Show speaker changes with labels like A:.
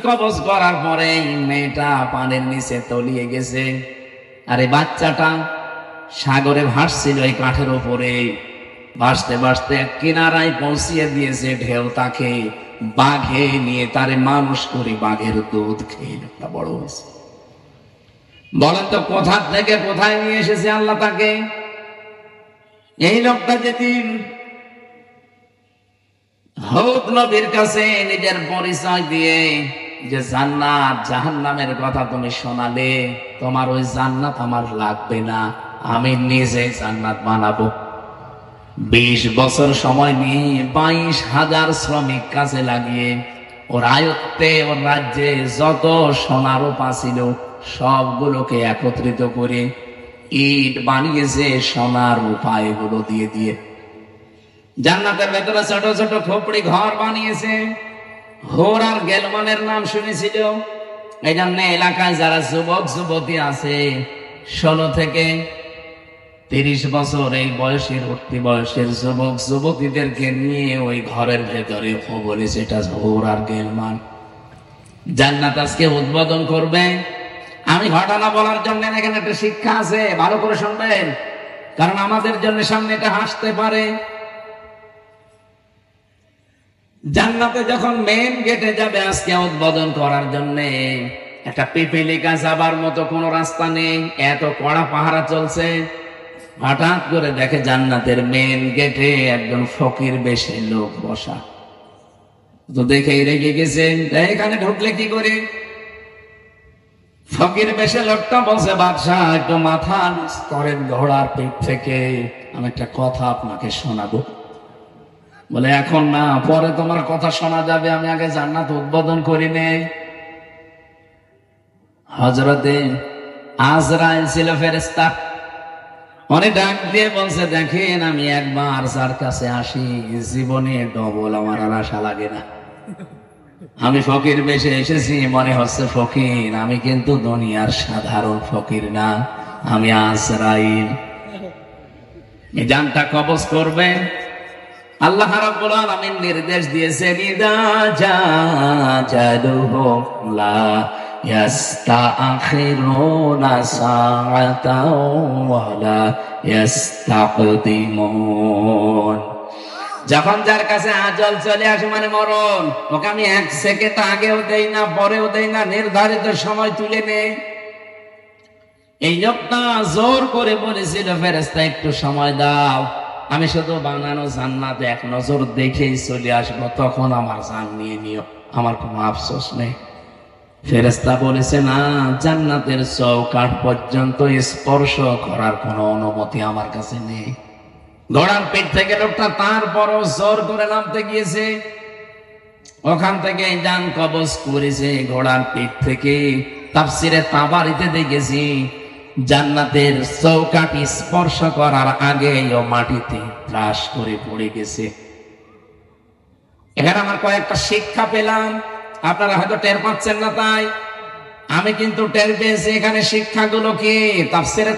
A: কবজ করার পরে মেয়েটা পানির নিচে তলিয়ে গেছে, আর এই বাচ্চাটা সাগরে ভাসছিল এই কাঠের উপরে। ভাসতে ভাসতে কিনারায় পৌঁছিয়ে দিয়েছে ঢেউ তাকে। বাঘে নিয়ে তারে মানুষ করে বাঘের দুধ খেয়ে লোকটা বড় হয়েছে। বলেন তো কোথা থেকে কোথায় নিয়ে এসেছে আল্লাহ তাকে? এই লোকটা যেদিন হুদ নবীর কাছে নিজের পরিচয় দিয়ে যে জান্নাত জাহান্নামের কথা তুমি শোনালে, তোমার ওই জান্নাত আমার লাগবে না, আমি নিজে জান্নাত বানাবো। 20 বছর সময় নিয়ে 22,000 শ্রমিক কাজে লাগিয়ে ওর আয়ত্তে ওর রাজ্যে যত সোনা রূপা ছিল সবগুলোকে একত্রিত করে ইট বানিয়েছে সোনা রূপা এগুলো দিয়ে দিয়ে। জান্নাতের ভেতরে ছোট ছোট খোপড়ি ঘর বানিয়েছে। হোর আর গেলমানের নাম শুনেছিল। এই জন্য এলাকায় যারা যুবক যুবতী আছে 16 থেকে 30 বছর এই বয়সের উঠতি বয়সের যুবক যুবতীদেরকে নিয়ে ওই ঘরের ভেতরে বলেছে এটা হোর আর গেলমান। জান্নাত আজকে উদ্বোধন করবে। আমি ঘটনা বলার জন্য এখানে একটা শিক্ষা আছে, ভালো করে শুনবেন, কারণ আমাদের জন্য সামনে এটা হাসতে পারে। জান্নাতে যখন মেন গেটে যাবে আজকে উদ্বোধন করার জন্য, একটা পিপিলিকা যাবার মতো কোনো রাস্তা নেই, এত কড়া পাহারা চলছে। হঠাৎ করে দেখে জান্নাতের মেন গেটে একজন ফকির বেশে লোক বসা। তো দেখেই রেগে গেছে, এখানে ঢুকলে কি করে? ফকির বেশে লোকটা বলছে, বাদশাহ একটু মাথা নিচ করেন ঘোড়ার পিঠ থেকে, আমি একটা কথা আপনাকে শোনাবো। বলে এখন না, পরে তোমার কথা শোনা যাবে, আমি আগে জান্নাত উদ্বোধন করি নেই। হযরতে আজরাইল ছিল ফেরেশতা। অনেক ডাক দিয়ে বলছে, দেখেন আমি একবার যার কাছে আসি জীবনে ডবল আমার আর আশা লাগে না। আমি ফকির বেশে এসেছি, মনে হচ্ছে ফকির, আমি কিন্তু দুনিয়ার সাধারণ ফকির না, আমি আজরাইল। এই জানটা কবজ করবে। আল্লাহ রাব্বুল আলামিন নির্দেশ দিয়েছেন, ইদা জাজালুহু লা ইয়াস্তাখিরুনা সাআতাও ওয়া লা ইস্তাকদিমুন। যখন যার কাছে আজল চলে আসে মানে মরণ, ওকে আমি 1 সেকেন্ড আগেও দেই না পরেও দেই না, নির্ধারিত সময় তুলে নেই। এই লোকটা জোর করে বলেছিল, ফেরেশতা একটু সময় দাও, আমি শুধু বানানো জান্নাত এক নজর দেখেই চলে আসবো, তখন আমার জান নিয়ে নিও, আমার কোনো আফসোস নেই। ফেরেশতা বলেছে, না, জান্নাতের চৌকাঠ পর্যন্ত স্পর্শ করার কোনো অনুমতি আমার কাছে নেই। ঘোড়ার পিঠ থেকে লোকটা তারপরও জোর করে নামতে গিয়েছে, ওখান থেকে জান কবজ করেছে ঘোড়ার পিঠ থেকে। তাফসিরে তাবারিতে দেখেছি জান্নাতের চৌকাঠ স্পর্শ করার আগে ও মাটিতে ত্রাস করে পড়ে গেছে। এখানে আমার কয়েকটা শিক্ষা পেলাম, আপনারা হয়তো টের পাচ্ছেন না, তাই আমি কিন্তু টের পেয়েছি। এখানে শিক্ষাগুলো কি? তাফসিরে